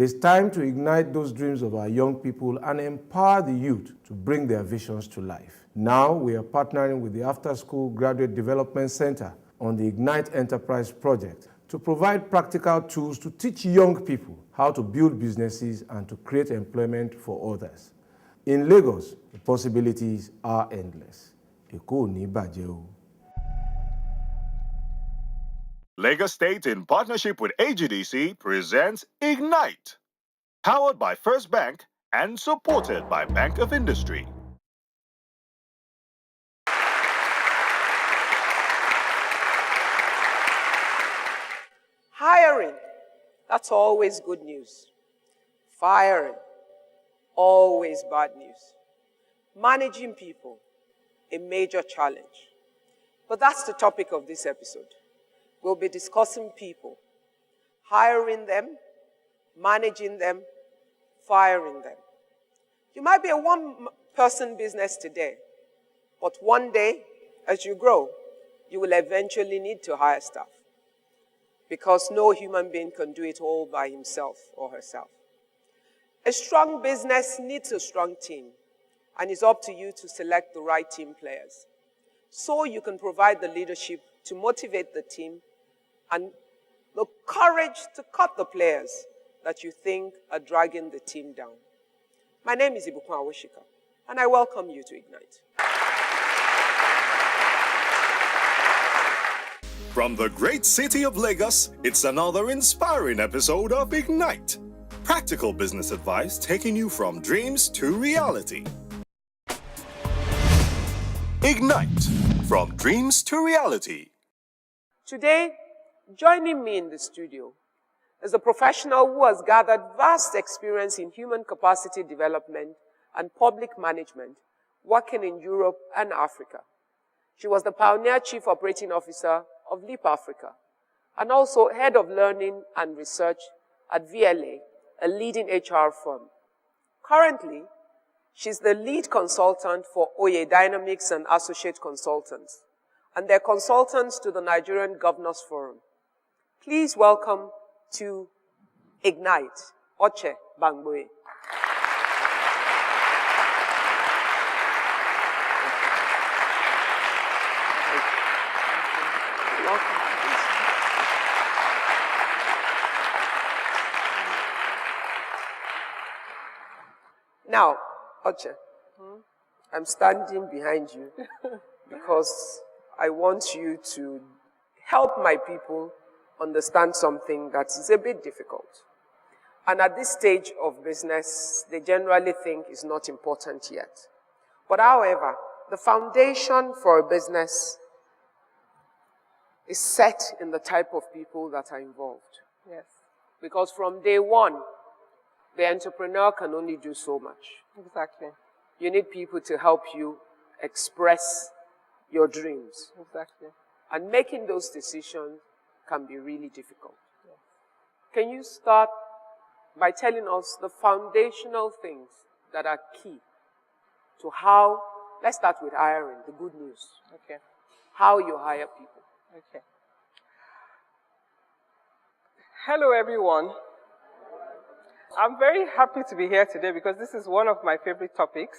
It is time to ignite those dreams of our young people and empower the youth to bring their visions to life. Now, we are partnering with the After School Graduate Development Center on the Ignite Enterprise project to provide practical tools to teach young people how to build businesses and to create employment for others. In Lagos, the possibilities are endless. Èkó ò ní bàjẹ́ o. Lagos State, in partnership with AGDC, presents Ignite, powered by First Bank and supported by Bank of Industry. Hiring, that's always good news. Firing, always bad news. Managing people, a major challenge. But that's the topic of this episode. We'll be discussing people, hiring them, managing them, firing them. You might be a one-person business today, but one day, as you grow, you will eventually need to hire staff because no human being can do it all by himself or herself. A strong business needs a strong team, and it's up to you to select the right team players so you can provide the leadership to motivate the team and the courage to cut the players that you think are dragging the team down. My name is Ibukun Awoshika, and I welcome you to Ignite. From the great city of Lagos, it's another inspiring episode of Ignite. Practical business advice taking you from dreams to reality. Ignite, from dreams to reality. Today, joining me in the studio is a professional who has gathered vast experience in human capacity development and public management, working in Europe and Africa. She was the pioneer chief operating officer of Leap Africa, and also head of learning and research at VLA, a leading HR firm. Currently, she's the lead consultant for Oye Dynamics and Associate Consultants, and they're consultants to the Nigerian Governors Forum. Please welcome to Ignite, Oche Bangboe. Now, Oche, I'm standing behind you because I want you to help my people understand something that is a bit difficult. And at this stage of business, they generally think is not important yet. But however, the foundation for a business is set in the type of people that are involved. Yes. Because from day one, the entrepreneur can only do so much. Exactly. You need people to help you express your dreams. Exactly. And making those decisions can be really difficult. Yes. Can you start by telling us the foundational things that are key to how, let's start with hiring, the good news. Okay. How you hire people. Okay. Hello, everyone. I'm very happy to be here today because this is one of my favorite topics.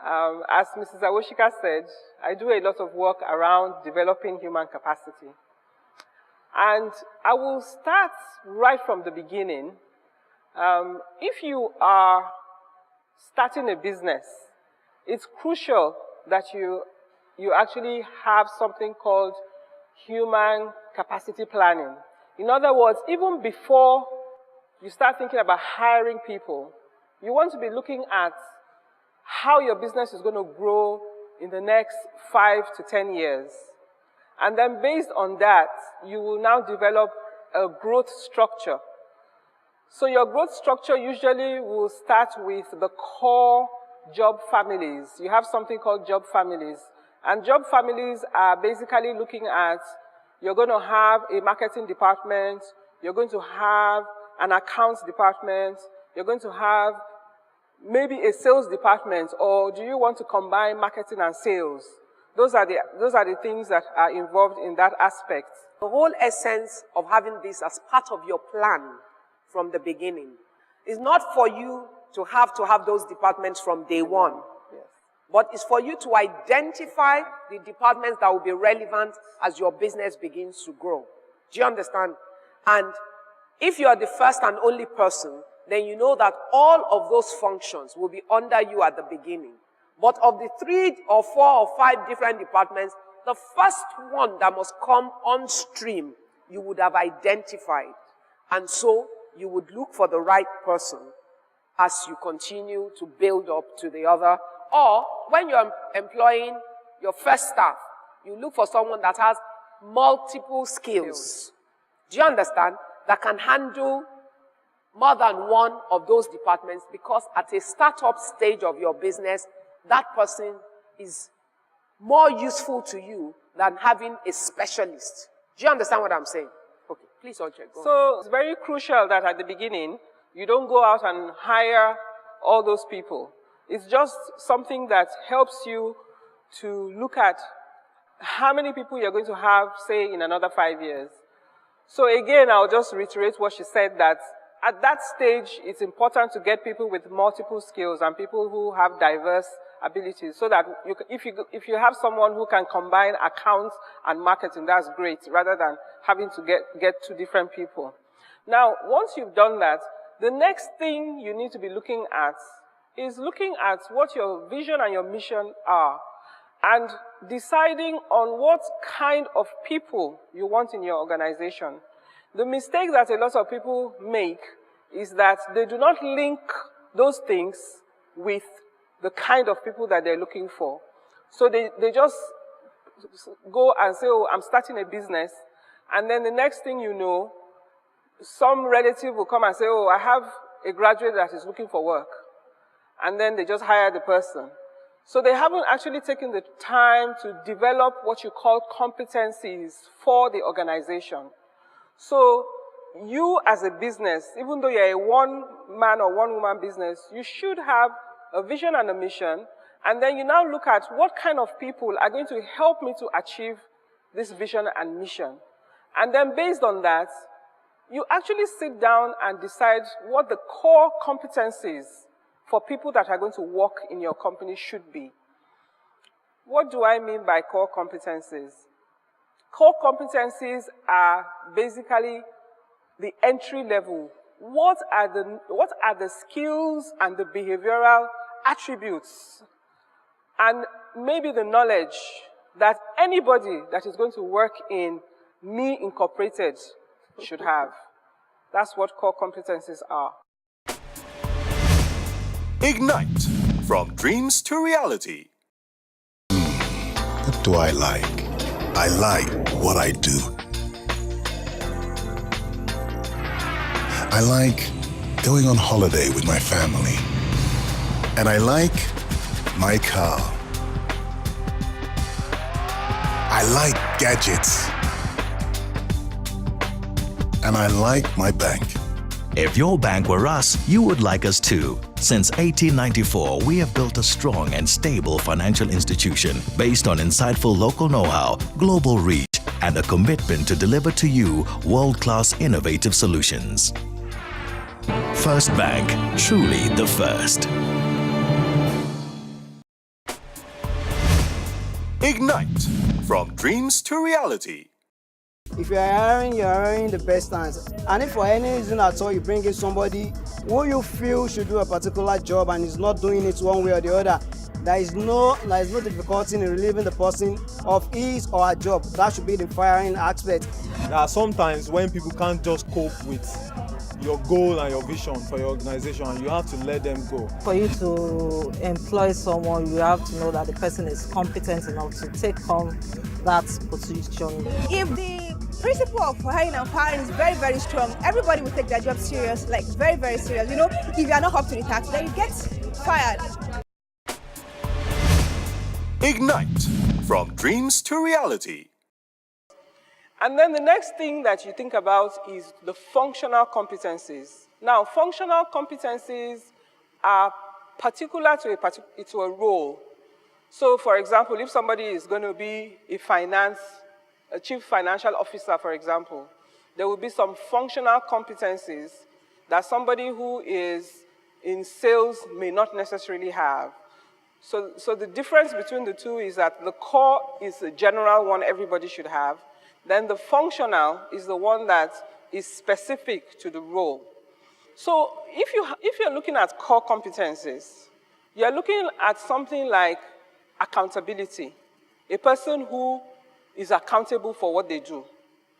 As Mrs. Awoshika said, I do a lot of work around developing human capacity. And I will start right from the beginning. If you are starting a business, it's crucial that you actually have something called human capacity planning. In other words, even before you start thinking about hiring people, you want to be looking at how your business is going to grow in the next 5 to 10 years. And then based on that, you will now develop a growth structure. So your growth structure usually will start with the core job families. You have something called job families. And job families are basically looking at, you're going to have a marketing department, you're going to have an accounts department, you're going to have maybe a sales department, or do you want to combine marketing and sales? Those are the things that are involved in that aspect. The whole essence of having this as part of your plan from the beginning. It's not for you to have those departments from day one, but it's for you to identify the departments that will be relevant as your business begins to grow. Do you understand? And if you are the first and only person, then you know that all of those functions will be under you at the beginning. But of the 3 or 4 or 5 different departments, the first one that must come on stream, you would have identified. And so you would look for the right person as you continue to build up to the other. Or when you're employing your first staff, you look for someone that has multiple skills. Do you understand? That can handle more than one of those departments, because at a startup stage of your business, that person is more useful to you than having a specialist. Do you understand what I'm saying? Okay, please, Oche, go on. So it's very crucial that at the beginning, you don't go out and hire all those people. It's just something that helps you to look at how many people you're going to have, say, in another 5 years. So again, I'll just reiterate what she said, that at that stage, it's important to get people with multiple skills and people who have diverse abilities, so that if you have someone who can combine accounts and marketing, that's great, rather than having to get 2 different people. Now, once you've done that, the next thing you need to be looking at is looking at what your vision and your mission are, and deciding on what kind of people you want in your organization. The mistake that a lot of people make is that they do not link those things with the kind of people that they're looking for. So they just go and say, oh, I'm starting a business. And then the next thing you know, some relative will come and say, oh, I have a graduate that is looking for work. And then they just hire the person. So they haven't actually taken the time to develop what you call competencies for the organization. So you as a business, even though you're a one-man or one-woman business, you should have a vision and a mission, and then you now look at what kind of people are going to help me to achieve this vision and mission. And then based on that, you actually sit down and decide what the core competencies for people that are going to work in your company should be. What do I mean by core competencies? Core competencies are basically the entry level. What are the skills and the behavioral attributes and maybe the knowledge that anybody that is going to work in Me Incorporated should have? That's what core competencies are. Ignite, from dreams to reality. What do I like? I like what I do. I like going on holiday with my family. And I like my car. I like gadgets. And I like my bank. If your bank were us, you would like us too. Since 1894, we have built a strong and stable financial institution based on insightful local know-how, global reach, and a commitment to deliver to you world-class innovative solutions. First Bank, truly the first. Ignite, from dreams to reality. If you're hiring the best hands. And if for any reason at all you bring in somebody who you feel should do a particular job and is not doing it one way or the other, there is no difficulty in relieving the person of his or her job. That should be the firing aspect. There are sometimes when people can't just cope with your goal and your vision for your organization, and you have to let them go. For you to employ someone, you have to know that the person is competent enough to take on that position. If the principle of hiring and firing is very, very strong, everybody will take their job serious, like very, very serious. You know, if you are not up to the task, then you get fired. Ignite, from dreams to reality. And then the next thing that you think about is the functional competencies. Now, functional competencies are particular to a role. So, for example, if somebody is going to be a chief financial officer, for example, there will be some functional competencies that somebody who is in sales may not necessarily have. So the difference between the two is that the core is a general one everybody should have. Then the functional is the one that is specific to the role. So if you're looking at core competencies, you're looking at something like accountability. A person who is accountable for what they do.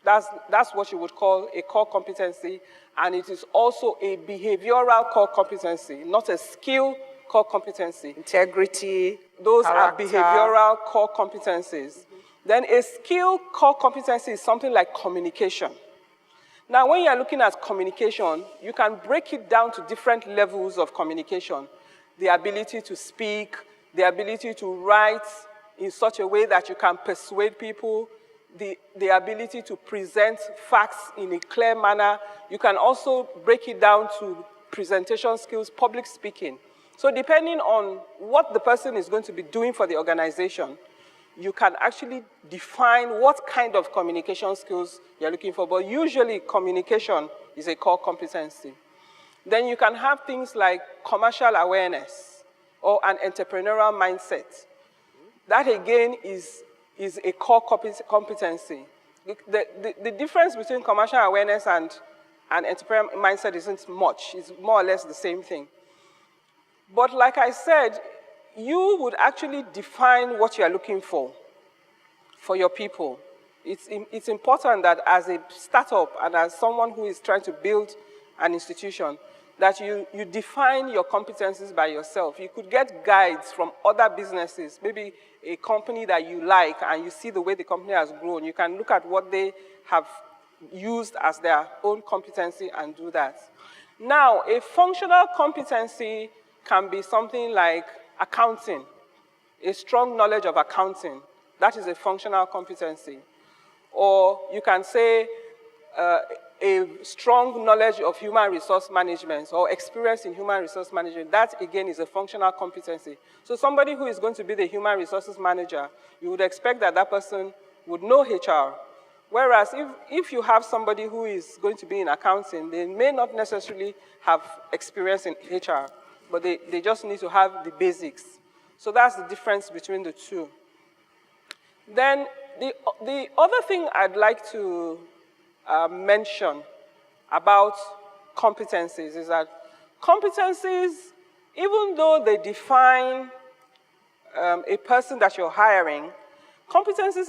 That's what you would call a core competency, and it is also a behavioral core competency, not a skill core competency. Integrity, those character. are behavioral core competencies. Then a skill core competency is something like communication. Now, when you're looking at communication, you can break it down to different levels of communication. The ability to speak, the ability to write in such a way that you can persuade people, the ability to present facts in a clear manner. You can also break it down to presentation skills, public speaking. So depending on what the person is going to be doing for the organization, you can actually define what kind of communication skills you're looking for. But usually communication is a core competency. Then you can have things like commercial awareness or an entrepreneurial mindset. That again is a core competency. The difference between commercial awareness and entrepreneurial mindset isn't much. It's more or less the same thing. But like I said, you would actually define what you're looking for your people. It's important that as a startup and as someone who is trying to build an institution, that you define your competencies by yourself. You could get guides from other businesses, maybe a company that you like and you see the way the company has grown. You can look at what they have used as their own competency and do that. Now, a functional competency can be something like accounting, a strong knowledge of accounting. That is a functional competency. Or you can say a strong knowledge of human resource management or experience in human resource management. That, again, is a functional competency. So somebody who is going to be the human resources manager, you would expect that that person would know HR. Whereas if you have somebody who is going to be in accounting, they may not necessarily have experience in HR, but they just need to have the basics. So that's the difference between the two. Then the other thing I'd like to mention about competencies is that competencies, even though they define a person that you're hiring, competencies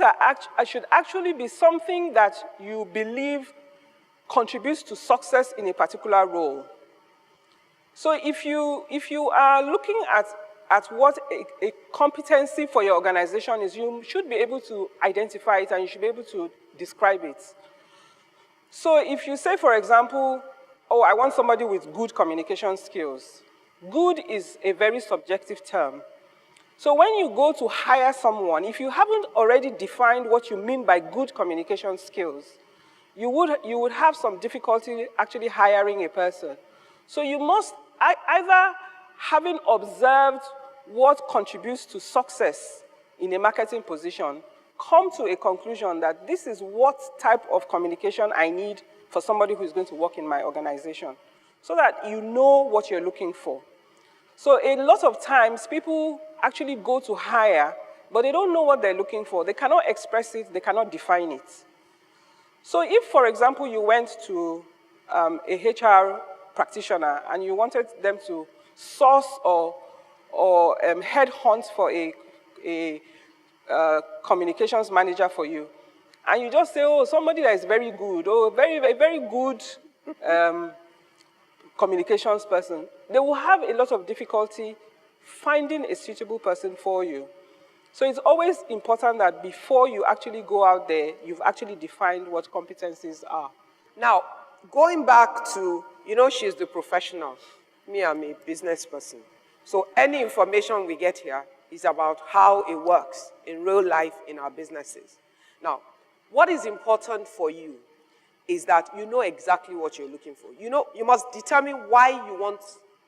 should actually be something that you believe contributes to success in a particular role. So if you are looking at what a competency for your organization is, you should be able to identify it and you should be able to describe it. So if you say, for example, oh, I want somebody with good communication skills. Good is a very subjective term. So when you go to hire someone, if you haven't already defined what you mean by good communication skills, you would have some difficulty actually hiring a person. So you must either, having observed what contributes to success in a marketing position, come to a conclusion that this is what type of communication I need for somebody who is going to work in my organization, so that you know what you're looking for. So a lot of times, people actually go to hire, but they don't know what they're looking for. They cannot express it, they cannot define it. So if, for example, you went to a HR practitioner and you wanted them to source or headhunt for a communications manager for you, and you just say, oh, somebody that is very good, or very good communications person, they will have a lot of difficulty finding a suitable person for you. So it's always important that before you actually go out there, you've actually defined what competencies are. Now, going back to, she's the professional. Me, I'm a business person. So any information we get here is about how it works in real life in our businesses. Now, what is important for you is that you know exactly what you're looking for. You must determine why you want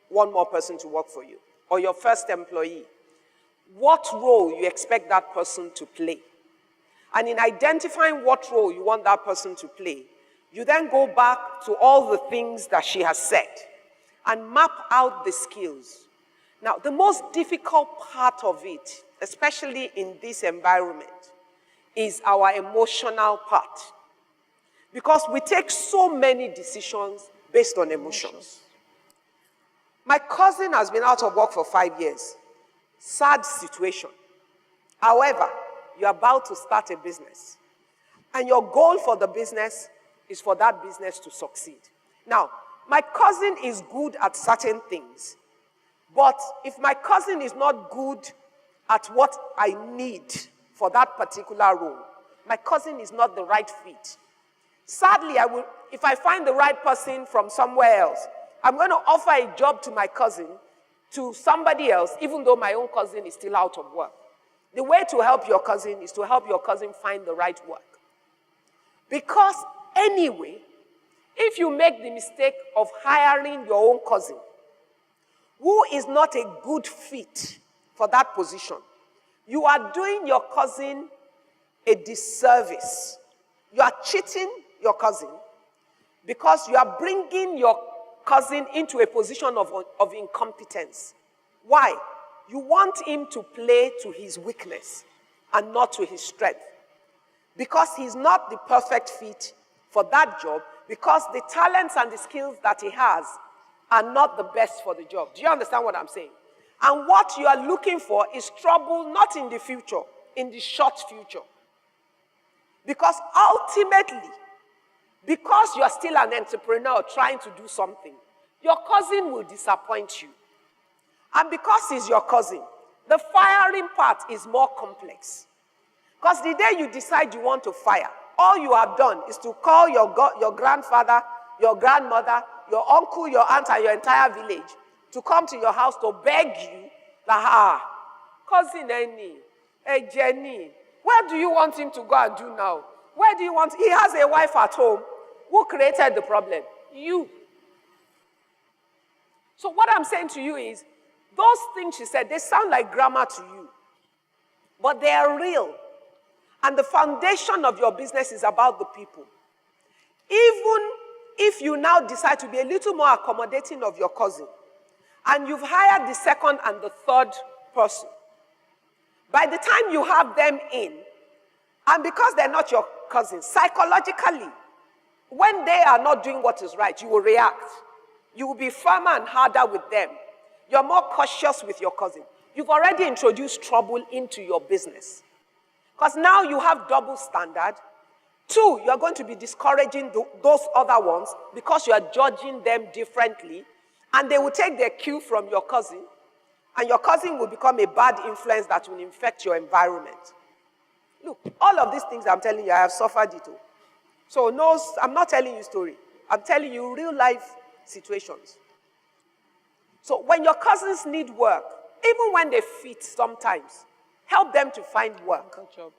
one more person to work for you, or your first employee. What role you expect that person to play. And in identifying what role you want that person to play, You then go back to all the things that she has said and map out the skills. Now, the most difficult part of it, especially in this environment, is our emotional part. Because we take so many decisions based on emotions. My cousin has been out of work for 5 years. Sad situation. However, you're about to start a business. And your goal for the business is for that business to succeed. Now, my cousin is good at certain things. But if my cousin is not good at what I need for that particular role, my cousin is not the right fit. Sadly, if I find the right person from somewhere else, I'm going to offer a job to my cousin, to somebody else, even though my own cousin is still out of work. The way to help your cousin is to help your cousin find the right work. Because anyway, if you make the mistake of hiring your own cousin, who is not a good fit for that position, you are doing your cousin a disservice. You are cheating your cousin because you are bringing your cousin into a position of incompetence. Why? You want him to play to his weakness and not to his strength. Because he's not the perfect fit for that job, because the talents and the skills that he has are not the best for the job. Do you understand what I'm saying? And what you are looking for is trouble, not in the future, in the short future. Because ultimately, because you are still an entrepreneur trying to do something, your cousin will disappoint you. And because he's your cousin, the firing part is more complex. Because the day you decide you want to fire, all you have done is to call your grandfather, your grandmother, your uncle, your aunt, and your entire village to come to your house to beg you that, cousin Jenny, where do you want him to go and do now? Where do you want? He has a wife at home. Who created the problem? You. So what I'm saying to you is, those things she said, they sound like grammar to you. But they are real. And the foundation of your business is about the people. Even if you now decide to be a little more accommodating of your cousin, and you've hired the second and the third person, by the time you have them in, and because they're not your cousin, psychologically, when they are not doing what is right, you will react. You will be firmer and harder with them. You're more cautious with your cousin. You've already introduced trouble into your business. Because now you have double standard. 2, you're going to be discouraging those other ones because you are judging them differently. And they will take their cue from your cousin. And your cousin will become a bad influence that will infect your environment. Look, all of these things I'm telling you, I have suffered it all. So no, I'm not telling you story. I'm telling you real life situations. So when your cousins need work, even when they fit sometimes, help them to find work. Good job.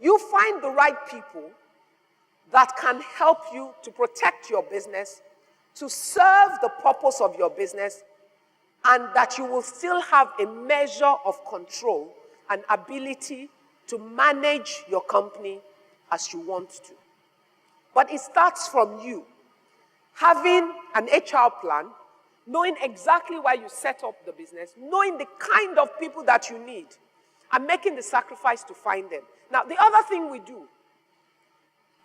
You find the right people that can help you to protect your business, to serve the purpose of your business, and that you will still have a measure of control and ability to manage your company as you want to. But it starts from you having an HR plan, knowing exactly why you set up the business, knowing the kind of people that you need, and making the sacrifice to find them. Now, the other thing we do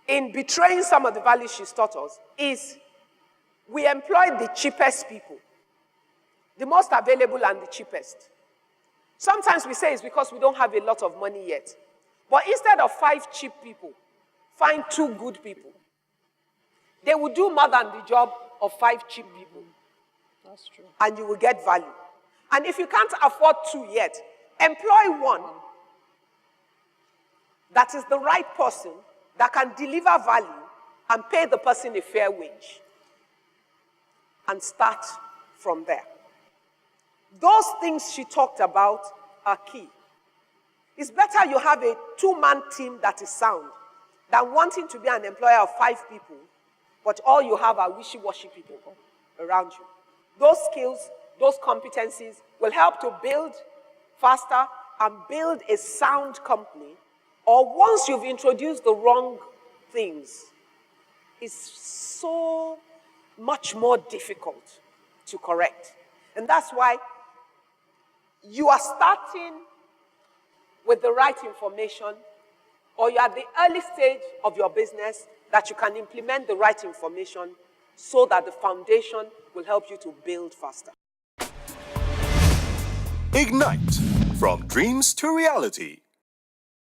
in betraying some of the values she's taught us is we employ the cheapest people, the most available and the cheapest. Sometimes we say it's because we don't have a lot of money yet. But instead of 5 cheap people, find 2 good people. They will do more than the job of 5 cheap people. That's true. And you will get value. And if you can't afford 2 yet, employ 1 that is the right person that can deliver value and pay the person a fair wage. And start from there. Those things she talked about are key. It's better you have a 2-man team that is sound than wanting to be an employer of 5 people, but all you have are wishy-washy people around you. Those skills, those competencies will help to build faster and build a sound company. Or once you've introduced the wrong things, is so much more difficult to correct. And that's why you are starting with the right information, or you're at the early stage of your business that you can implement the right information so that the foundation will help you to build faster. Ignite, from dreams to reality.